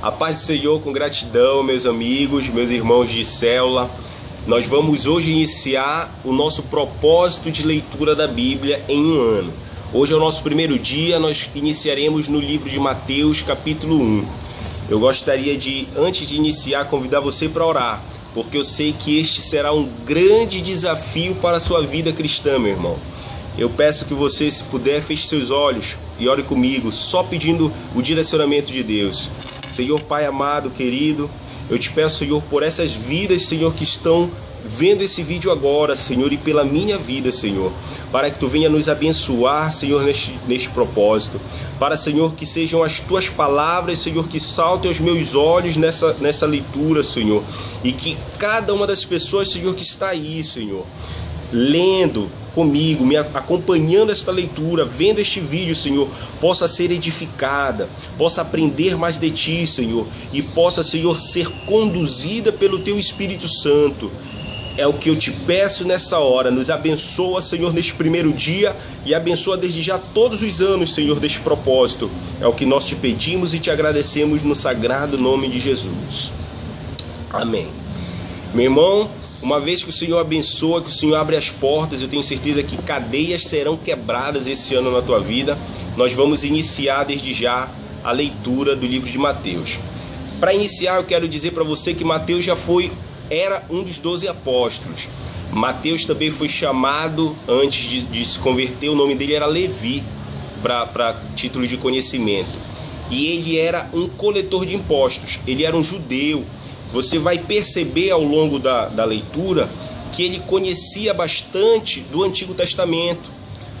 A paz do Senhor, com gratidão, meus amigos, meus irmãos de célula. Nós vamos hoje iniciar o nosso propósito de leitura da Bíblia em um ano. Hoje é o nosso primeiro dia, nós iniciaremos no livro de Mateus, capítulo 1. Eu gostaria de, antes de iniciar, convidar você para orar, porque eu sei que este será um grande desafio para a sua vida cristã, meu irmão. Eu peço que você, se puder, feche seus olhos e ore comigo, só pedindo o direcionamento de Deus. Senhor Pai amado, querido, eu te peço, Senhor, por essas vidas, Senhor, que estão vendo esse vídeo agora, Senhor, e pela minha vida, Senhor, para que Tu venha nos abençoar, Senhor, neste propósito, para, Senhor, que sejam as Tuas palavras, Senhor, que saltem aos meus olhos nessa leitura, Senhor, e que cada uma das pessoas, Senhor, que está aí, Senhor, lendo comigo, me acompanhando esta leitura, vendo este vídeo, Senhor, possa ser edificada, possa aprender mais de Ti, Senhor, e possa, Senhor, ser conduzida pelo Teu Espírito Santo. É o que eu te peço nessa hora. Nos abençoa, Senhor, neste primeiro dia e abençoa desde já todos os anos, Senhor, deste propósito. É o que nós te pedimos e te agradecemos no sagrado nome de Jesus. Amém. Meu irmão, uma vez que o Senhor abençoa, que o Senhor abre as portas, eu tenho certeza que cadeias serão quebradas esse ano na tua vida. Nós vamos iniciar desde já a leitura do livro de Mateus. Para iniciar, eu quero dizer para você que Mateus era um dos 12 apóstolos. Mateus também foi chamado, antes de se converter, o nome dele era Levi, para título de conhecimento. E ele era um coletor de impostos, ele era um judeu. Você vai perceber ao longo da leitura que ele conhecia bastante do Antigo Testamento,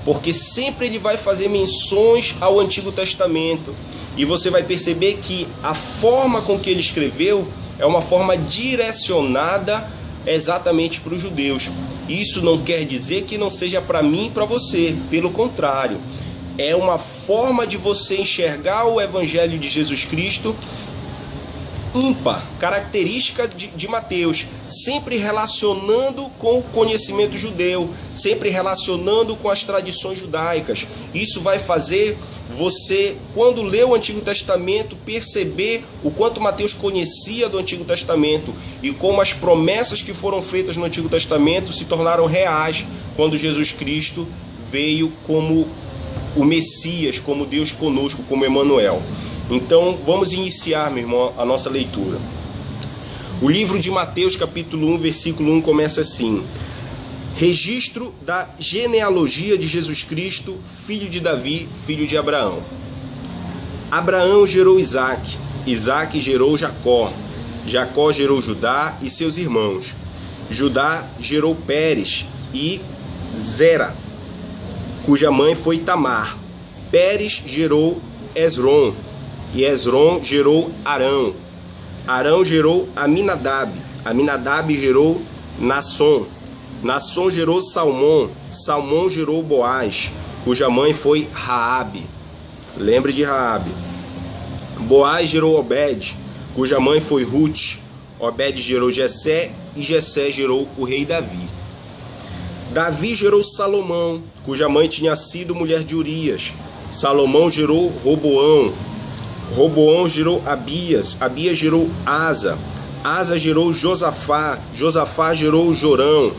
porque sempre ele vai fazer menções ao Antigo Testamento. E você vai perceber que a forma com que ele escreveu é uma forma direcionada exatamente para os judeus. Isso não quer dizer que não seja para mim e para você, pelo contrário. É uma forma de você enxergar o Evangelho de Jesus Cristo ímpar, característica de Mateus, sempre relacionando com o conhecimento judeu, sempre relacionando com as tradições judaicas. Isso vai fazer você, quando lê o Antigo Testamento, perceber o quanto Mateus conhecia do Antigo Testamento e como as promessas que foram feitas no Antigo Testamento se tornaram reais quando Jesus Cristo veio como o Messias, como Deus conosco, como Emanuel. Então, vamos iniciar, meu irmão, a nossa leitura. O livro de Mateus, capítulo 1, versículo 1, começa assim: registro da genealogia de Jesus Cristo, filho de Davi, filho de Abraão. Abraão gerou Isaque, Isaque gerou Jacó, Jacó gerou Judá e seus irmãos. Judá gerou Pérez e Zera, cuja mãe foi Tamar. Pérez gerou Esrom, e Esrom gerou Arão. Arão gerou Aminadab, Aminadab gerou Nasson. Nasson gerou Salmão, Salmão gerou Boaz, cuja mãe foi Raabe. Lembre de Raabe. Boaz gerou Obed, cuja mãe foi Ruth. Obed gerou Jessé e Jessé gerou o rei Davi. Davi gerou Salomão, cuja mãe tinha sido mulher de Urias. Salomão gerou Roboão. Roboão gerou Abias, Abias gerou Asa. Asa gerou Josafá, Josafá gerou Jorão.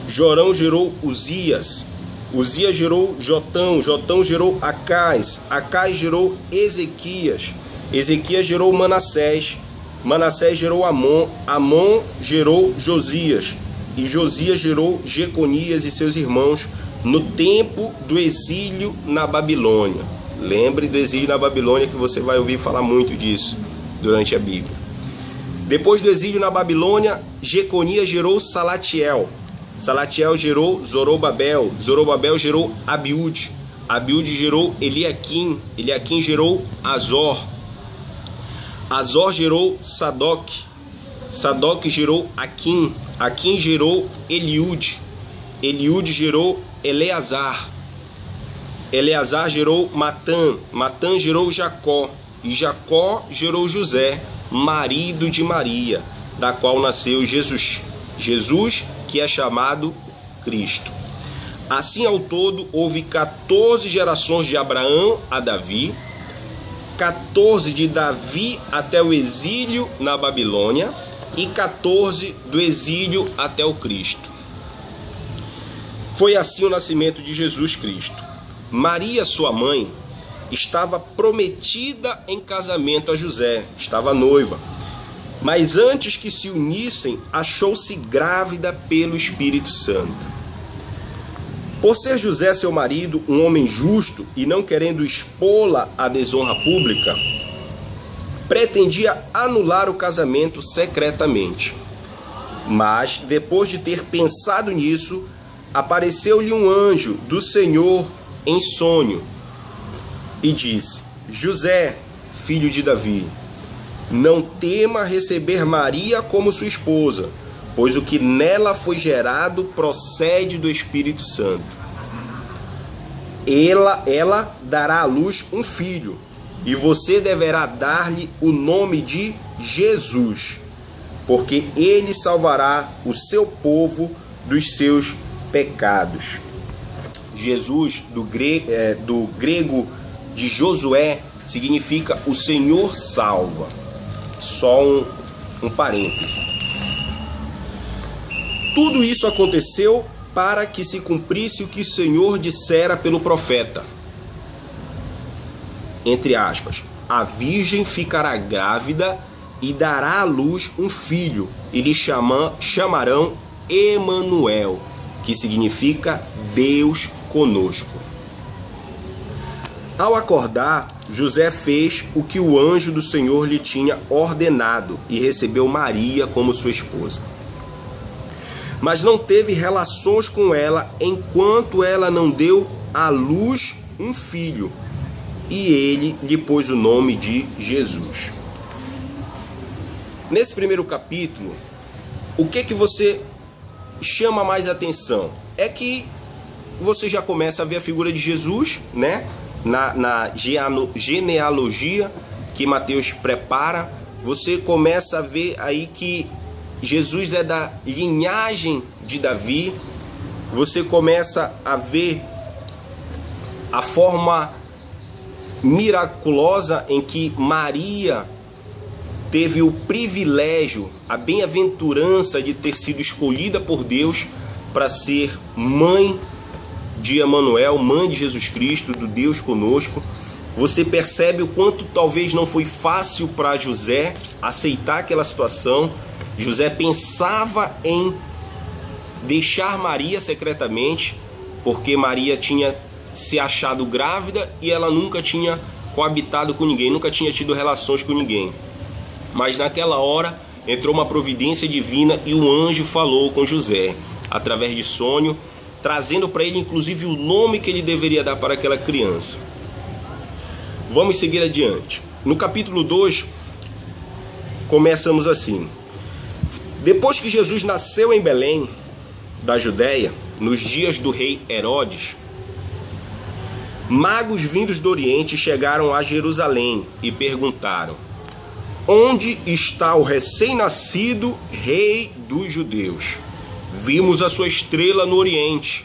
Jorão gerou Uzias, Uzias gerou Jotão, Jotão gerou Acais, Acais gerou Ezequias, Ezequias gerou Manassés, Manassés gerou Amon, Amon gerou Josias, e Josias gerou Jeconias e seus irmãos no tempo do exílio na Babilônia. Lembre do exílio na Babilônia, que você vai ouvir falar muito disso durante a Bíblia. Depois do exílio na Babilônia, Jeconias gerou Salatiel. Salatiel gerou Zorobabel, Zorobabel gerou Abiúde, Abiúde gerou Eliaquim, Eliaquim gerou Azor, Azor gerou Sadoc, Sadoc gerou Aquim, Aquim gerou Eliúde, Eliúde gerou Eleazar, Eleazar gerou Matã, Matã gerou Jacó, e Jacó gerou José, marido de Maria, da qual nasceu Jesus, Jesus, que é chamado Cristo. Assim, ao todo, houve 14 gerações de Abraão a Davi, 14 de Davi até o exílio na Babilônia e 14 do exílio até o Cristo. Foi assim o nascimento de Jesus Cristo. Maria, sua mãe, estava prometida em casamento a José, estava noiva. Mas antes que se unissem, achou-se grávida pelo Espírito Santo. Por ser José, seu marido, um homem justo e não querendo expô-la à desonra pública, pretendia anular o casamento secretamente. Mas, depois de ter pensado nisso, apareceu-lhe um anjo do Senhor em sonho e disse: José, filho de Davi, não tema receber Maria como sua esposa, pois o que nela foi gerado procede do Espírito Santo. Ela dará à luz um filho, e você deverá dar-lhe o nome de Jesus, porque ele salvará o seu povo dos seus pecados. Jesus, do grego de Josué, significa o Senhor salva. Só um parêntese. Tudo isso aconteceu para que se cumprisse o que o Senhor dissera pelo profeta. Entre aspas, a virgem ficará grávida e dará à luz um filho, e lhe chamarão Emanuel, que significa Deus conosco. Ao acordar, José fez o que o anjo do Senhor lhe tinha ordenado e recebeu Maria como sua esposa. Mas não teve relações com ela enquanto ela não deu à luz um filho, e ele lhe pôs o nome de Jesus. Nesse primeiro capítulo, o que você chama mais atenção? É que você já começa a ver a figura de Jesus, né? Na genealogia que Mateus prepara, você começa a ver aí que Jesus é da linhagem de Davi. Você começa a ver a forma miraculosa em que Maria teve o privilégio, a bem-aventurança de ter sido escolhida por Deus para ser mãe de Emanuel, mãe de Jesus Cristo, do Deus conosco. Você percebe o quanto talvez não foi fácil para José aceitar aquela situação. José pensava em deixar Maria secretamente, porque Maria tinha se achado grávida e ela nunca tinha coabitado com ninguém, nunca tinha tido relações com ninguém. Mas naquela hora entrou uma providência divina e o anjo falou com José, através de sonho, trazendo para ele inclusive o nome que ele deveria dar para aquela criança. Vamos seguir adiante. No capítulo 2, começamos assim. Depois que Jesus nasceu em Belém, da Judéia, nos dias do rei Herodes, magos vindos do Oriente chegaram a Jerusalém e perguntaram: onde está o recém-nascido rei dos judeus? Vimos a sua estrela no Oriente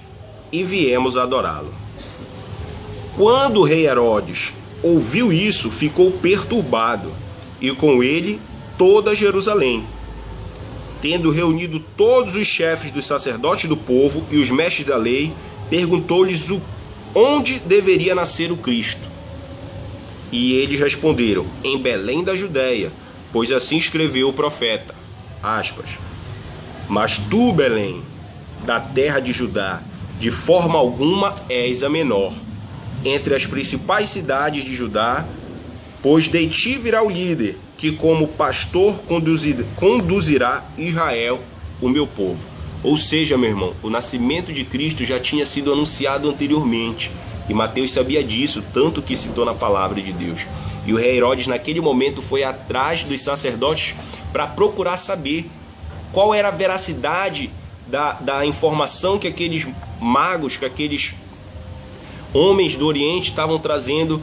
e viemos adorá-lo. Quando o rei Herodes ouviu isso, ficou perturbado, e com ele toda Jerusalém. Tendo reunido todos os chefes dos sacerdotes do povo e os mestres da lei, perguntou-lhes onde deveria nascer o Cristo. E eles responderam: em Belém da Judéia, pois assim escreveu o profeta. Aspas. Mas tu, Belém, da terra de Judá, de forma alguma és a menor entre as principais cidades de Judá, pois de ti virá o líder, que como pastor conduzirá Israel, o meu povo. Ou seja, meu irmão, o nascimento de Cristo já tinha sido anunciado anteriormente, e Mateus sabia disso, tanto que citou na palavra de Deus. E o rei Herodes naquele momento foi atrás dos sacerdotes para procurar saber qual era a veracidade da informação que aqueles magos, que aqueles homens do Oriente estavam trazendo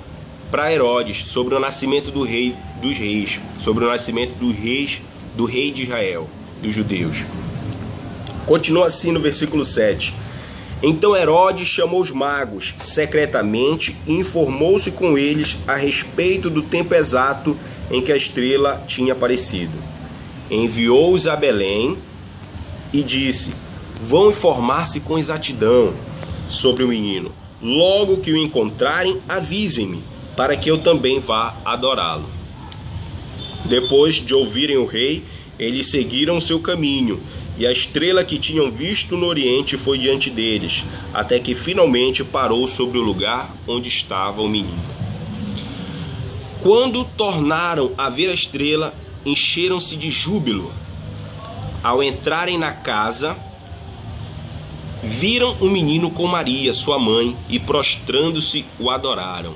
para Herodes sobre o nascimento do rei dos reis, sobre o nascimento do rei de Israel, dos judeus. Continua assim no versículo 7. Então Herodes chamou os magos secretamente e informou-se com eles a respeito do tempo exato em que a estrela tinha aparecido. Enviou-os a Belém e disse: vão informar-se com exatidão sobre o menino. Logo que o encontrarem, avisem-me, para que eu também vá adorá-lo. Depois de ouvirem o rei, eles seguiram seu caminho, e a estrela que tinham visto no oriente foi diante deles, até que finalmente parou sobre o lugar onde estava o menino. Quando tornaram a ver a estrela, encheram-se de júbilo. Ao entrarem na casa, viram o menino com Maria, sua mãe, e prostrando-se o adoraram.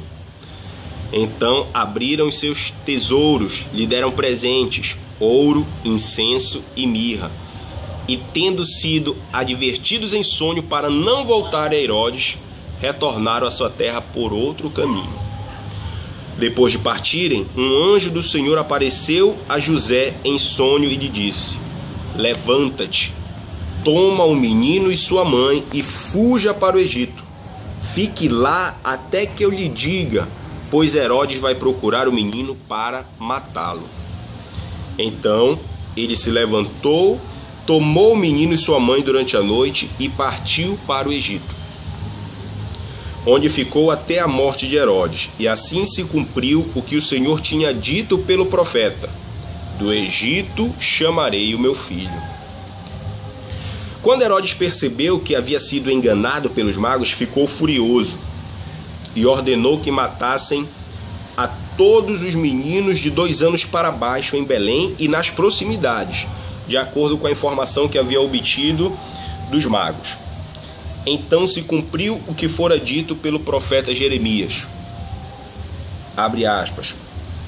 Então abriram os seus tesouros, lhe deram presentes, ouro, incenso e mirra. E tendo sido advertidos em sonho para não voltarem a Herodes, retornaram à sua terra por outro caminho. Depois de partirem, um anjo do Senhor apareceu a José em sonho e lhe disse: levanta-te, toma o menino e sua mãe e fuja para o Egito. Fique lá até que eu lhe diga, pois Herodes vai procurar o menino para matá-lo. Então ele se levantou, tomou o menino e sua mãe durante a noite e partiu para o Egito, onde ficou até a morte de Herodes. E assim se cumpriu o que o Senhor tinha dito pelo profeta: do Egito chamarei o meu filho. Quando Herodes percebeu que havia sido enganado pelos magos, ficou furioso e ordenou que matassem a todos os meninos de 2 anos para baixo em Belém e nas proximidades, de acordo com a informação que havia obtido dos magos. Então se cumpriu o que fora dito pelo profeta Jeremias. Abre aspas.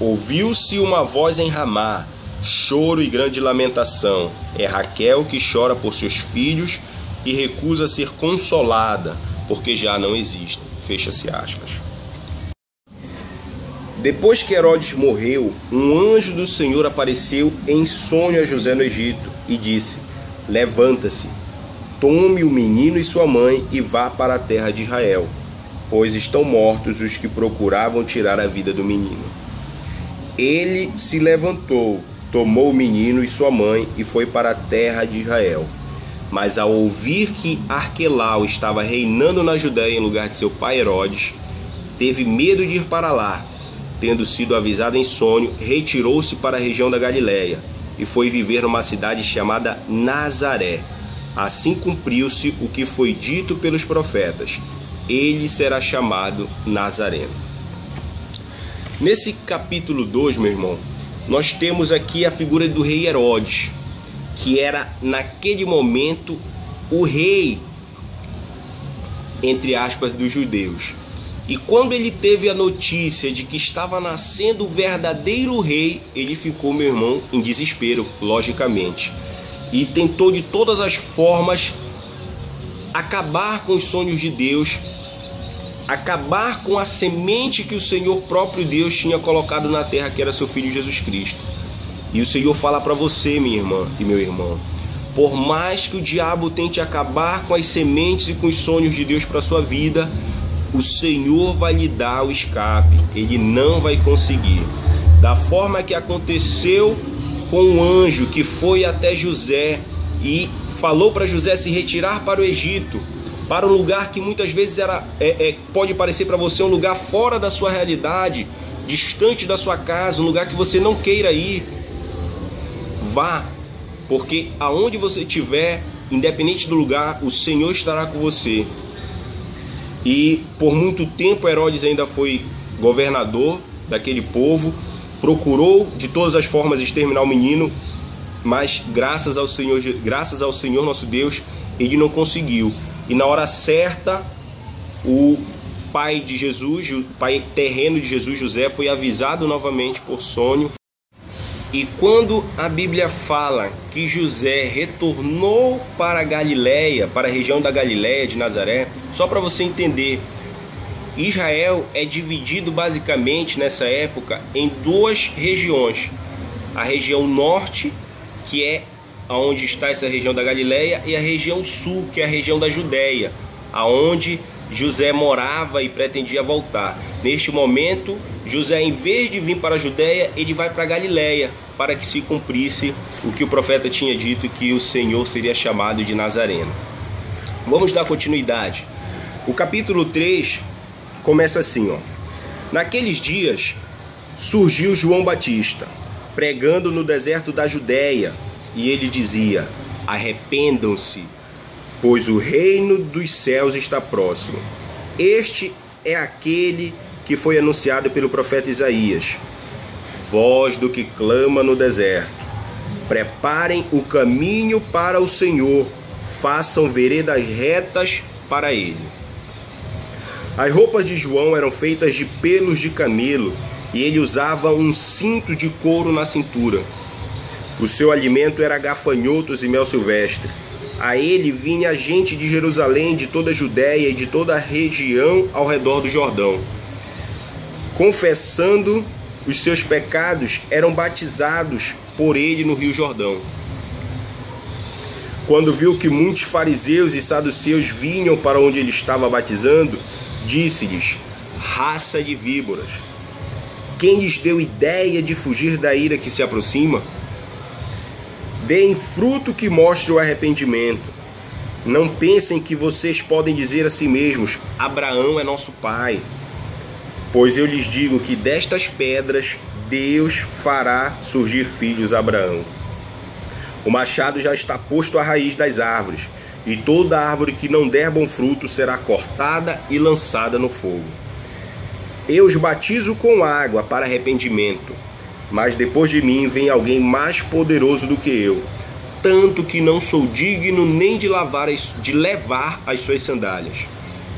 Ouviu-se uma voz em Ramá, choro e grande lamentação. É Raquel que chora por seus filhos e recusa ser consolada, porque já não existem. Fecha-se aspas. Depois que Herodes morreu, um anjo do Senhor apareceu em sonho a José no Egito e disse: levanta-se, tome o menino e sua mãe e vá para a terra de Israel, pois estão mortos os que procuravam tirar a vida do menino. Ele se levantou, tomou o menino e sua mãe e foi para a terra de Israel. Mas ao ouvir que Arquelau estava reinando na Judéia em lugar de seu pai Herodes, teve medo de ir para lá. Tendo sido avisado em sonho, retirou-se para a região da Galiléia e foi viver numa cidade chamada Nazaré. Assim cumpriu-se o que foi dito pelos profetas: ele será chamado Nazareno. Nesse capítulo 2, meu irmão, nós temos aqui a figura do rei Herodes, que era naquele momento o rei, entre aspas, dos judeus. E quando ele teve a notícia de que estava nascendo o verdadeiro rei, ele ficou, meu irmão, em desespero, logicamente. E tentou de todas as formas acabar com os sonhos de Deus, acabar com a semente que o Senhor próprio Deus tinha colocado na terra, que era seu Filho Jesus Cristo. E o Senhor fala para você, minha irmã e meu irmão, por mais que o diabo tente acabar com as sementes e com os sonhos de Deus para a sua vida, o Senhor vai lhe dar o escape, ele não vai conseguir. Da forma que aconteceu com o anjo que foi até José e falou para José se retirar para o Egito, para um lugar que muitas vezes pode parecer para você um lugar fora da sua realidade, distante da sua casa, um lugar que você não queira ir. Vá, porque aonde você estiver, independente do lugar, o Senhor estará com você. E por muito tempo Herodes ainda foi governador daquele povo, procurou de todas as formas exterminar o menino, mas graças ao Senhor nosso Deus, ele não conseguiu. E na hora certa, o pai de Jesus, o pai terreno de Jesus, José, foi avisado novamente por sonho. E quando a Bíblia fala que José retornou para a Galiléia, para a região da Galiléia de Nazaré, só para você entender, Israel é dividido basicamente nessa época em 2 regiões. A região norte, que é onde está essa região da Galiléia, e a região sul, que é a região da Judéia, aonde José morava e pretendia voltar. Neste momento, José, em vez de vir para a Judéia, ele vai para Galiléia, para que se cumprisse o que o profeta tinha dito, que o Senhor seria chamado de Nazareno. Vamos dar continuidade. O capítulo 3 começa assim, ó. Naqueles dias surgiu João Batista, pregando no deserto da Judéia, e ele dizia: arrependam-se, pois o reino dos céus está próximo. Este é aquele que foi anunciado pelo profeta Isaías. Voz do que clama no deserto: preparem o caminho para o Senhor, façam veredas retas para ele. As roupas de João eram feitas de pelos de camelo, e ele usava um cinto de couro na cintura. O seu alimento era gafanhotos e mel silvestre. A ele vinha gente de Jerusalém, de toda a Judéia e de toda a região ao redor do Jordão. Confessando os seus pecados, eram batizados por ele no Rio Jordão. Quando viu que muitos fariseus e saduceus vinham para onde ele estava batizando, disse-lhes: raça de víboras, quem lhes deu ideia de fugir da ira que se aproxima? Deem fruto que mostre o arrependimento. Não pensem que vocês podem dizer a si mesmos: Abraão é nosso pai. Pois eu lhes digo que destas pedras Deus fará surgir filhos a Abraão. O machado já está posto à raiz das árvores, e toda árvore que não der bom fruto será cortada e lançada no fogo. Eu os batizo com água para arrependimento, mas depois de mim vem alguém mais poderoso do que eu, tanto que não sou digno nem de levar as suas sandálias.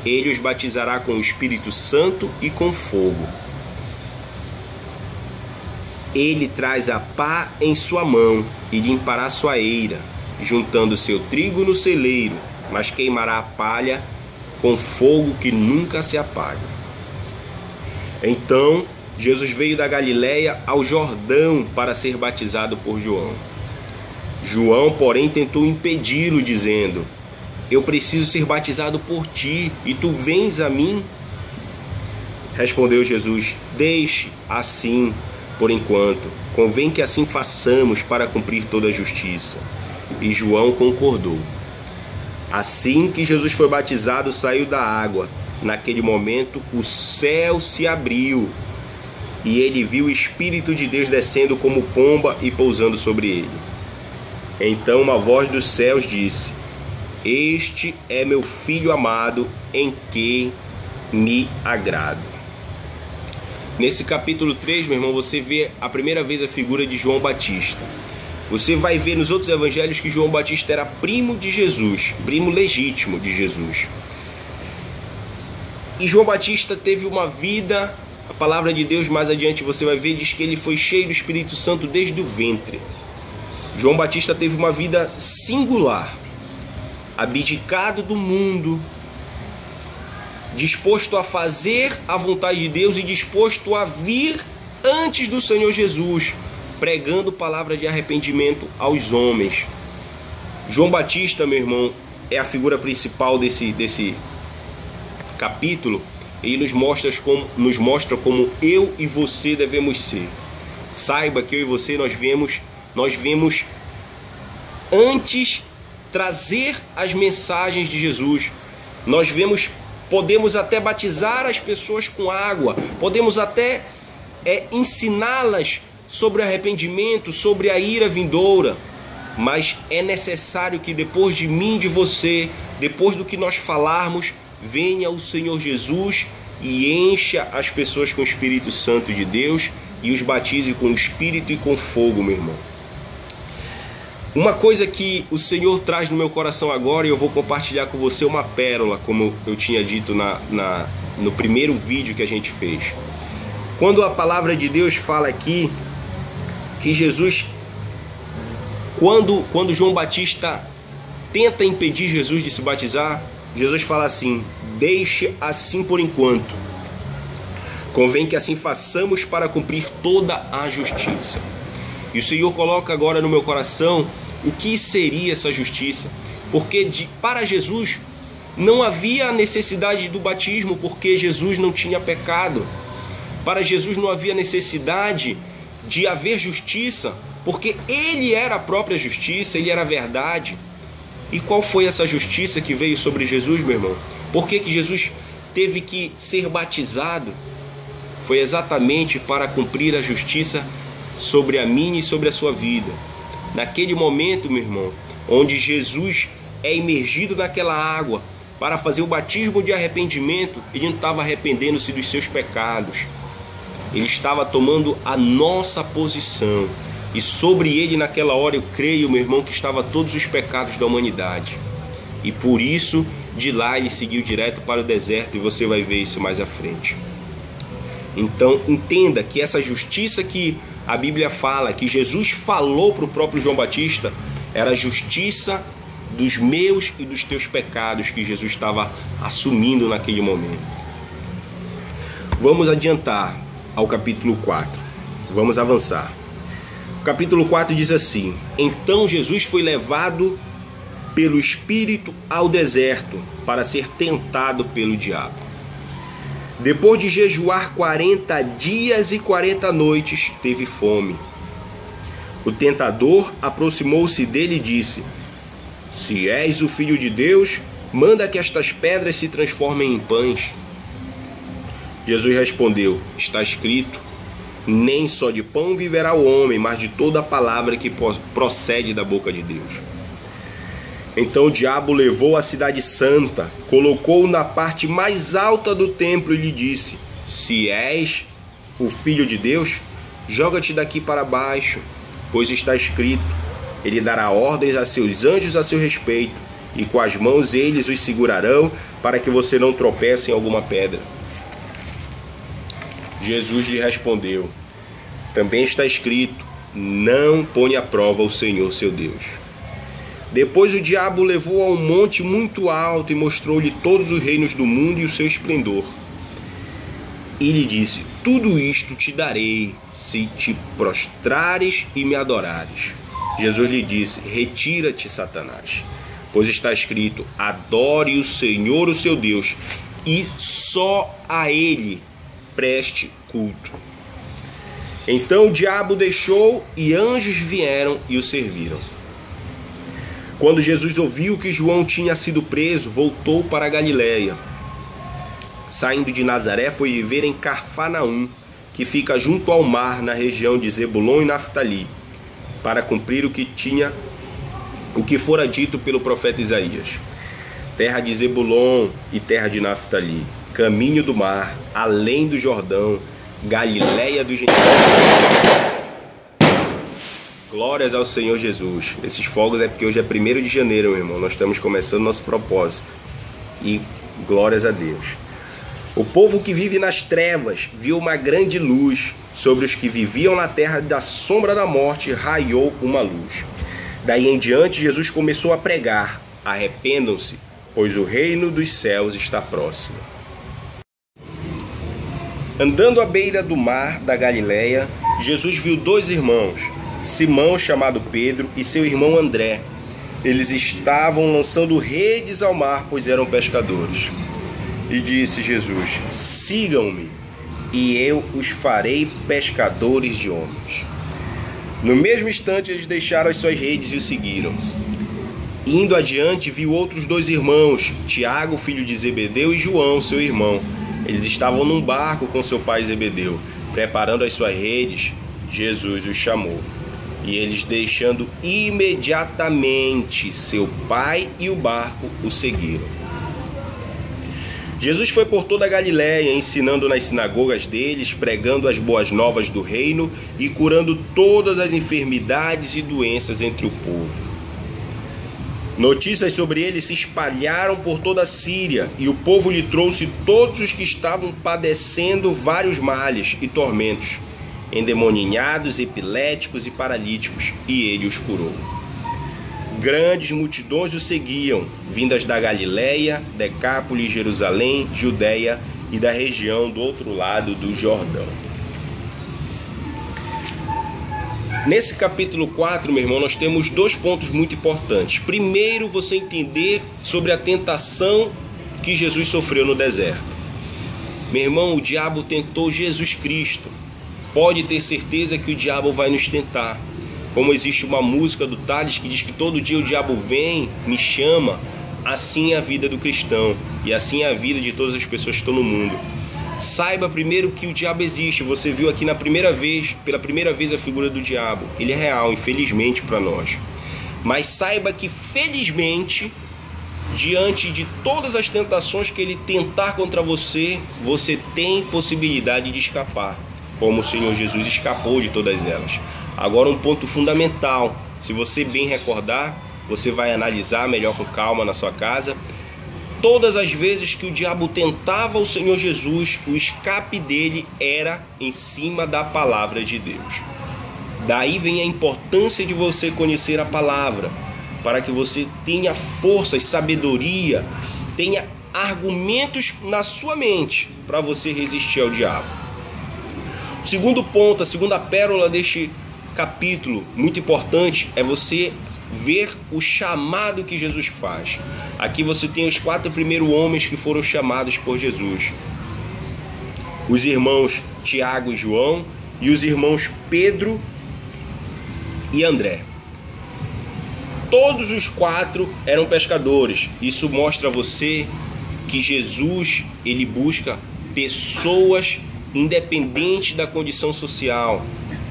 Ele os batizará com o Espírito Santo e com fogo. Ele traz a pá em sua mão e limpará sua eira, juntando seu trigo no celeiro, mas queimará a palha com fogo que nunca se apaga. Então Jesus veio da Galiléia ao Jordão para ser batizado por João. João, porém, tentou impedi-lo, dizendo: eu preciso ser batizado por ti, e tu vens a mim? Respondeu Jesus: deixe assim por enquanto, convém que assim façamos para cumprir toda a justiça. E João concordou. Assim que Jesus foi batizado, saiu da água. Naquele momento o céu se abriu, e ele viu o Espírito de Deus descendo como pomba e pousando sobre ele. Então uma voz dos céus disse: este é meu filho amado, em quem me agrado. Nesse capítulo 3, meu irmão, você vê a primeira vez a figura de João Batista. Você vai ver nos outros evangelhos que João Batista era primo de Jesus, primo legítimo de Jesus. E João Batista teve uma vida, a palavra de Deus mais adiante você vai ver, diz que ele foi cheio do Espírito Santo desde o ventre. João Batista teve uma vida singular, abdicado do mundo, disposto a fazer a vontade de Deus e disposto a vir antes do Senhor Jesus, pregando palavra de arrependimento aos homens. João Batista, meu irmão, é a figura principal desse capítulo. Ele nos mostra como eu e você devemos ser. Saiba que eu e você nós vemos antes trazer as mensagens de Jesus. Podemos até batizar as pessoas com água, podemos até ensiná-las sobre arrependimento, sobre a ira vindoura, mas é necessário que depois de mim e de você, depois do que nós falarmos, venha o Senhor Jesus e encha as pessoas com o Espírito Santo de Deus e os batize com o Espírito e com fogo, meu irmão. Uma coisa que o Senhor traz no meu coração agora, e eu vou compartilhar com você uma pérola, como eu tinha dito no primeiro vídeo que a gente fez. Quando a palavra de Deus fala aqui que Jesus, quando João Batista tenta impedir Jesus de se batizar, Jesus fala assim: deixe assim por enquanto, convém que assim façamos para cumprir toda a justiça. E o Senhor coloca agora no meu coração o que seria essa justiça, porque para Jesus não havia necessidade do batismo porque Jesus não tinha pecado. Para Jesus não havia necessidade de haver justiça, porque Ele era a própria justiça, Ele era a verdade. E qual foi essa justiça que veio sobre Jesus, meu irmão? Por que Jesus teve que ser batizado? Foi exatamente para cumprir a justiça sobre a minha e sobre a sua vida. Naquele momento, meu irmão, onde Jesus é imergido naquela água para fazer o batismo de arrependimento, Ele não estava arrependendo-se dos seus pecados. Ele estava tomando a nossa posição. E sobre Ele naquela hora eu creio, meu irmão, que estava todos os pecados da humanidade. E por isso, de lá Ele seguiu direto para o deserto, e você vai ver isso mais à frente. Então entenda que essa justiça que a Bíblia fala, que Jesus falou para o próprio João Batista, era a justiça dos meus e dos teus pecados que Jesus estava assumindo naquele momento. Vamos adiantar ao capítulo 4. Vamos avançar. O capítulo 4 diz assim: Então Jesus foi levado pelo Espírito ao deserto para ser tentado pelo diabo. Depois de jejuar 40 dias e 40 noites, teve fome. O tentador aproximou-se dele e disse: Se és o Filho de Deus, manda que estas pedras se transformem em pães. Jesus respondeu: Está escrito, nem só de pão viverá o homem, mas de toda a palavra que procede da boca de Deus. Então o diabo levou a cidade santa, colocou-o na parte mais alta do templo e lhe disse: Se és o Filho de Deus, joga-te daqui para baixo, pois está escrito, ele dará ordens a seus anjos a seu respeito, e com as mãos eles os segurarão, para que você não tropece em alguma pedra. Jesus lhe respondeu: Também está escrito, não ponha à prova o Senhor seu Deus. Depois o diabo o levou a um monte muito alto e mostrou-lhe todos os reinos do mundo e o seu esplendor. E lhe disse: Tudo isto te darei, se te prostrares e me adorares. Jesus lhe disse: Retira-te, Satanás, pois está escrito, adore o Senhor, o seu Deus, e só a Ele preste culto. Então o diabo deixou e anjos vieram e o serviram. Quando Jesus ouviu que João tinha sido preso, voltou para a Galiléia. Saindo de Nazaré, foi viver em Cafarnaum, que fica junto ao mar, na região de Zebulon e Naftali, para cumprir o que fora dito pelo profeta Isaías. Terra de Zebulon e terra de Naftali, caminho do mar, além do Jordão, Galiléia dos gentios. Glórias ao Senhor Jesus. Esses fogos é porque hoje é 1º de janeiro, meu irmão. Nós estamos começando nosso propósito. E glórias a Deus. O povo que vive nas trevas viu uma grande luz. Sobre os que viviam na terra da sombra da morte raiou uma luz. Daí em diante Jesus começou a pregar: Arrependam-se, pois o reino dos céus está próximo. Andando à beira do mar da Galiléia, Jesus viu 2 irmãos, Simão, chamado Pedro, e seu irmão André. Eles estavam lançando redes ao mar, pois eram pescadores. E disse Jesus: Sigam-me, e eu os farei pescadores de homens. No mesmo instante eles deixaram as suas redes e o seguiram. Indo adiante, viu outros 2 irmãos, Tiago, filho de Zebedeu, e João, seu irmão. Eles estavam num barco com seu pai Zebedeu, preparando as suas redes. Jesus os chamou. E eles, deixando imediatamente seu pai e o barco, o seguiram. Jesus foi por toda a Galiléia, ensinando nas sinagogas deles, pregando as boas novas do reino e curando todas as enfermidades e doenças entre o povo. Notícias sobre ele se espalharam por toda a Síria, e o povo lhe trouxe todos os que estavam padecendo vários males e tormentos, endemoninhados, epiléticos e paralíticos, e ele os curou. Grandes multidões o seguiam, vindas da Galiléia, Decápolis, Jerusalém, Judéia e da região do outro lado do Jordão. Nesse capítulo 4, meu irmão, nós temos 2 pontos muito importantes. Primeiro, você entender sobre a tentação que Jesus sofreu no deserto. Meu irmão, o diabo tentou Jesus Cristo. Pode ter certeza que o diabo vai nos tentar. Como existe uma música do Tales que diz que todo dia o diabo vem, me chama, assim é a vida do cristão e assim é a vida de todas as pessoas que estão no mundo. Saiba primeiro que o diabo existe. Você viu aqui pela primeira vez a figura do diabo. Ele é real, infelizmente para nós. Mas saiba que felizmente, diante de todas as tentações que ele tentar contra você, você tem possibilidade de escapar, como o Senhor Jesus escapou de todas elas. Agora um ponto fundamental, se você bem recordar, você vai analisar melhor com calma na sua casa. Todas as vezes que o diabo tentava o Senhor Jesus, o escape dele era em cima da palavra de Deus. Daí vem a importância de você conhecer a palavra, para que você tenha força e sabedoria, tenha argumentos na sua mente para você resistir ao diabo. O segundo ponto, a segunda pérola deste capítulo, muito importante, é você ver o chamado que Jesus faz. Aqui você tem os 4 primeiros homens que foram chamados por Jesus: os irmãos Tiago e João e os irmãos Pedro e André. Todos os 4 eram pescadores. Isso mostra a você que Jesus, ele busca pessoas independente da condição social.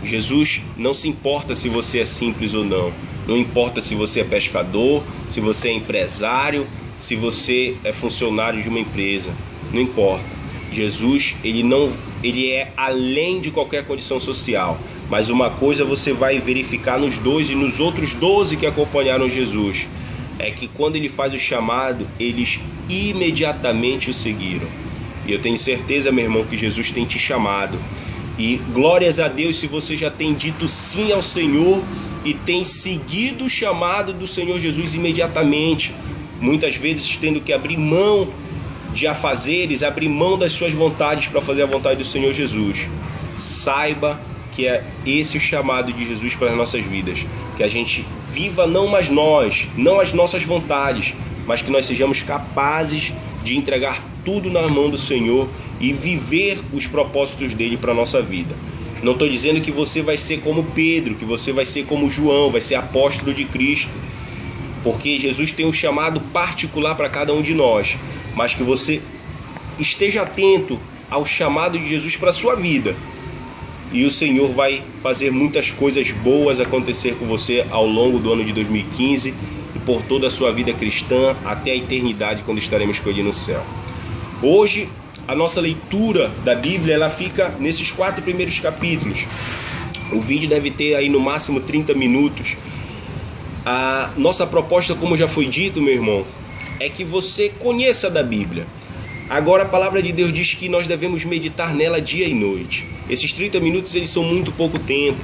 Jesus não se importa se você é simples ou não. Não importa se você é pescador, se você é empresário, se você é funcionário de uma empresa. Não importa. Jesus, ele é além de qualquer condição social. Mas uma coisa você vai verificar nos 2 e nos outros 12 que acompanharam Jesus, é que quando ele faz o chamado, eles imediatamente o seguiram. E eu tenho certeza, meu irmão, que Jesus tem te chamado. E glórias a Deus se você já tem dito sim ao Senhor e tem seguido o chamado do Senhor Jesus imediatamente. Muitas vezes tendo que abrir mão de afazeres, abrir mão das suas vontades para fazer a vontade do Senhor Jesus. Saiba que é esse o chamado de Jesus para as nossas vidas. Que a gente viva não mais nós, não as nossas vontades, mas que nós sejamos capazes de entregar tudo na mão do Senhor e viver os propósitos dele para a nossa vida. Não estou dizendo que você vai ser como Pedro, que você vai ser como João, vai ser apóstolo de Cristo, porque Jesus tem um chamado particular para cada um de nós, mas que você esteja atento ao chamado de Jesus para a sua vida, e o Senhor vai fazer muitas coisas boas acontecer com você ao longo do ano de 2015 e por toda a sua vida cristã até a eternidade, quando estaremos com ele no céu. Hoje a nossa leitura da Bíblia, ela fica nesses 4 primeiros capítulos. O vídeo deve ter aí no máximo 30 minutos. A nossa proposta, como já foi dito, meu irmão, é que você conheça da Bíblia. Agora a palavra de Deus diz que nós devemos meditar nela dia e noite. Esses 30 minutos, eles são muito pouco tempo.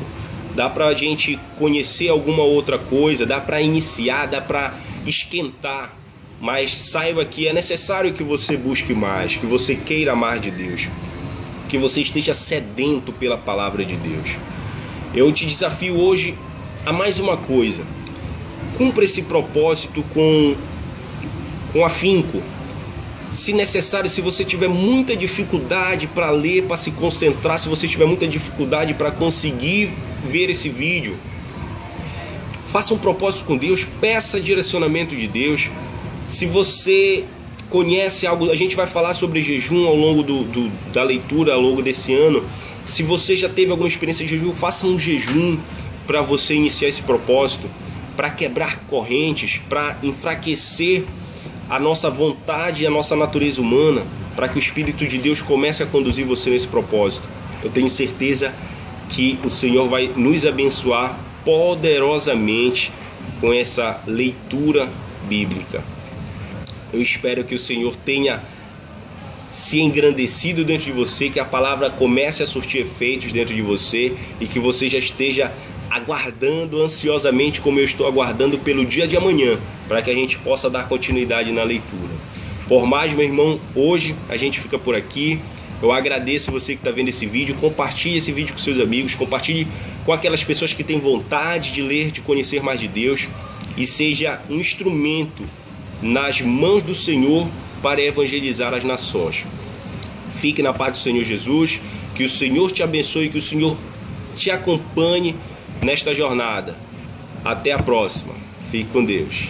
Dá pra gente conhecer alguma outra coisa, dá pra iniciar, dá pra esquentar. Mas saiba que é necessário que você busque mais, que você queira mais de Deus, que você esteja sedento pela palavra de Deus. Eu te desafio hoje a mais uma coisa: cumpra esse propósito com afinco. Se necessário, se você tiver muita dificuldade para ler, para se concentrar, se você tiver muita dificuldade para conseguir ver esse vídeo, faça um propósito com Deus, peça direcionamento de Deus. Se você conhece algo, a gente vai falar sobre jejum ao longo da leitura, ao longo desse ano. Se você já teve alguma experiência de jejum, faça um jejum para você iniciar esse propósito, para quebrar correntes, para enfraquecer a nossa vontade e a nossa natureza humana, para que o Espírito de Deus comece a conduzir você nesse propósito. Eu tenho certeza que o Senhor vai nos abençoar poderosamente com essa leitura bíblica. Eu espero que o Senhor tenha se engrandecido dentro de você, que a palavra comece a surtir efeitos dentro de você e que você já esteja aguardando ansiosamente, como eu estou aguardando, pelo dia de amanhã, para que a gente possa dar continuidade na leitura. Por mais, meu irmão, hoje a gente fica por aqui. Eu agradeço você que está vendo esse vídeo. Compartilhe esse vídeo com seus amigos, compartilhe com aquelas pessoas que têm vontade de ler, de conhecer mais de Deus, e seja um instrumento nas mãos do Senhor para evangelizar as nações. Fique na paz do Senhor Jesus, que o Senhor te abençoe, que o Senhor te acompanhe nesta jornada. Até a próxima. Fique com Deus.